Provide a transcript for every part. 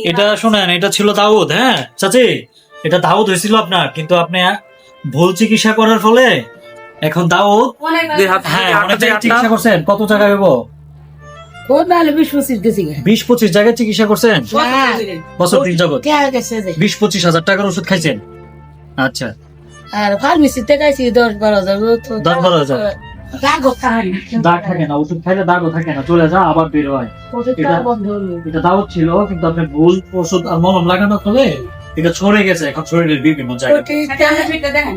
এটা শোনেন, এটা ছিল দাউদ। হ্যাঁ চাচি, এটা দাউদ হয়েছিল আপনার, কিন্তু আপনি ভুল চিকিৎসা করার ফলে এখন দাউদ। হ্যাঁ অনেক জায়গায় চিকিৎসা করছেন, কত জায়গায় হইব? 20-25 জায়গায় চিকিৎসা করছেন বছর 3 জগৎ। 20-25 হাজার টাকার ওষুধ খাইছেন? আচ্ছা, আর ফার্মেসিতে খাইছি 10-12 হাজার। 10-12 হাজার দাগ থাকে না, ওষুধ খাইলে দাগও থাকে না, চলে যা আবার বের হয়। এটা দাউদ ছিল, কিন্তু আপনি ভুল ওষুধ আর মলম লাগানোর ফলে এটা ছড়ে গেছে এখন শরীরের বিভিন্ন জায়গায়।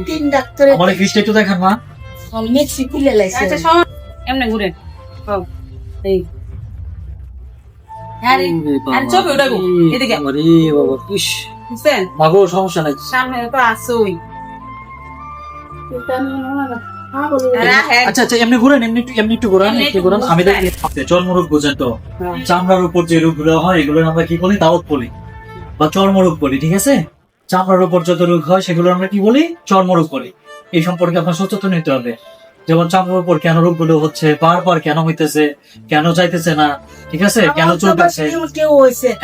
3 ডাক্তার আমার ফিসটা একটু দেখান মা। মেক্সি খুলে লাইছে। এমনি ঘুরে এই আরে আরে চোপে উঠাবো এদিকে আরে বাবা ইস, বুঝছেন মাগো সমস্যা নাই। সামনে তো আসোই আচ্ছা আচ্ছা, এমনি ঘুরেন, এমনি একটু ঘুরান, একটু ঘুরান। আমি দেখি চর্মরোগ বোঝেন তো, চামড়ার উপর যে রোগগুলো হয় এগুলো আমরা কি বলি? দাউদ বলি বা চর্মরোগ বলি, ঠিক আছে? চামড়ার উপর যত রোগ হয় সেগুলো আমরা কি বলি? চর্মরোগ বলি। এই সম্পর্কে আপনার সচেতন হতে হবে। যেমন চামড়ার উপর কেন রোগগুলো হচ্ছে, বারবার কেন হইতেছে, কেন যাইতেছে না, ঠিক আছে, কেন চলতেছে।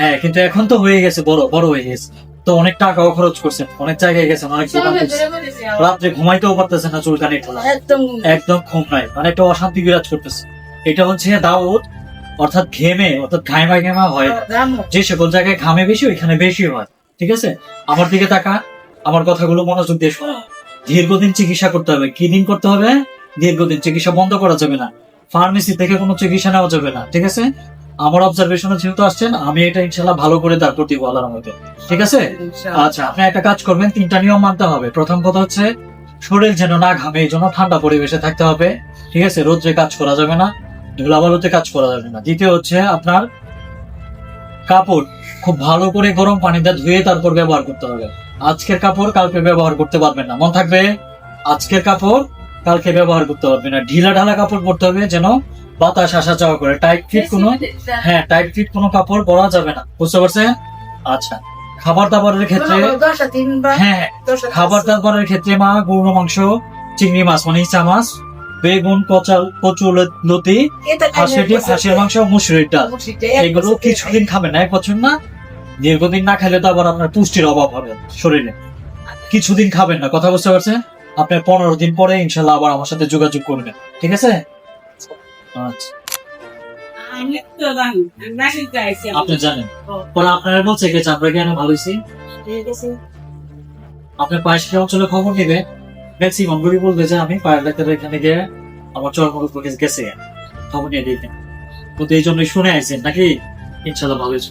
হ্যাঁ, কিন্তু এখন তো হয়ে গেছে, বড় বড় হয়ে গেছে তো, অনেক টাকাও খরচ করছেন, অনেক জায়গায় গেছেন, অনেক দোকান গেছেন। রাত্রে ঘুমাইতেও পারতেছে না, চুলকানি একদম ঘুম নাই, মানে একটা অশান্তি বিরাজ করতেছে। এটা হচ্ছে দাউদ, অর্থাৎ ঘেমে, অর্থাৎ ঘামা হয়। যে সকল জায়গায় ঘামে বেশি ওইখানে বেশি হয়, ঠিক আছে? আমার দিকে তাকা, আমার কথাগুলো মনোযোগ দিয়ে শোনো। দীর্ঘদিন চিকিৎসা করতে হবে। কি দিন করতে হবে? দীর্ঘদিন। চিকিৎসা বন্ধ করা যাবে না, ফার্মেসি থেকে কোনো চিকিৎসা নেওয়া যাবে না, ঠিক আছে? আমার অবজারভেশনে যেহেতু আসছেন, আমি এটা ইনশাল্লাহ ভালো করে ডাক্তার দিব আল্লাহর মধ্যে, ঠিক আছে? আচ্ছা, আপনি একটা কাজ করবেন, 3টা নিয়ম মানতে হবে। প্রথম কথা হচ্ছে শরীর যেন না ঘামে, এই জন্য ঠান্ডা পরিবেশে থাকতে হবে, ঠিক আছে? রোদ্রে কাজ করা যাবে না, ধুলাবালুতে কাজ করা যাবে না। দ্বিতীয় হচ্ছে আপনার কাপড় খুব ভালো করে গরম পানিতে ধুয়ে তারপর ব্যবহার করতে হবে। আজকের কাপড় কালকে ব্যবহার করতে পারবেন না, মন থাকবে? আজকের কাপড় কালকে ব্যবহার করতে পারবেন না। ঢিলা ঢালা কাপড় পরতে হবে, যেন বাতাস আসা যাওয়া করে। টাইট ফিট কোনো কাপড় পরা যাবে না, বুঝতে পারছেন? আচ্ছা, খাবার দাবারের ক্ষেত্রে, হ্যাঁ খাবার দাবারের ক্ষেত্রে মা গরুর মাংস, চিংড়ি মাছ মানে ইচা মাছ, বেগুন, কচুলতি, হাঁসের মাংস, মুসুরির ডাল, এগুলো কিছুদিন খাবেন না, 1 বছর না। দীর্ঘদিন না খেলে তো আবার আপনার পুষ্টির অভাব হবে শরীরে। কিছুদিন খাবেন না, কথা বুঝতে পারছেন? আপনার 15 দিন পরে ইনশাল্লাহ আবার আমার সাথে যোগাযোগ করবেন, ঠিক আছে? আচ্ছা, আপনি জানেন পরে আপনারা বলছে যে আমরা কেন ভালো হয়েছি। আপনার পায়ের অঞ্চলে খবর নিবে, ম্যাক্সিমাম রোগী বলবে যে আমি পায়ের ডাক্তারের এখানে গিয়ে আমার চর্মরোগ গেছে, খবর নিয়ে দিতেন। কিন্তু এই জন্যই শুনে আইছেন নাকি? ইনশাল্লাহ ভালো হয়েছে।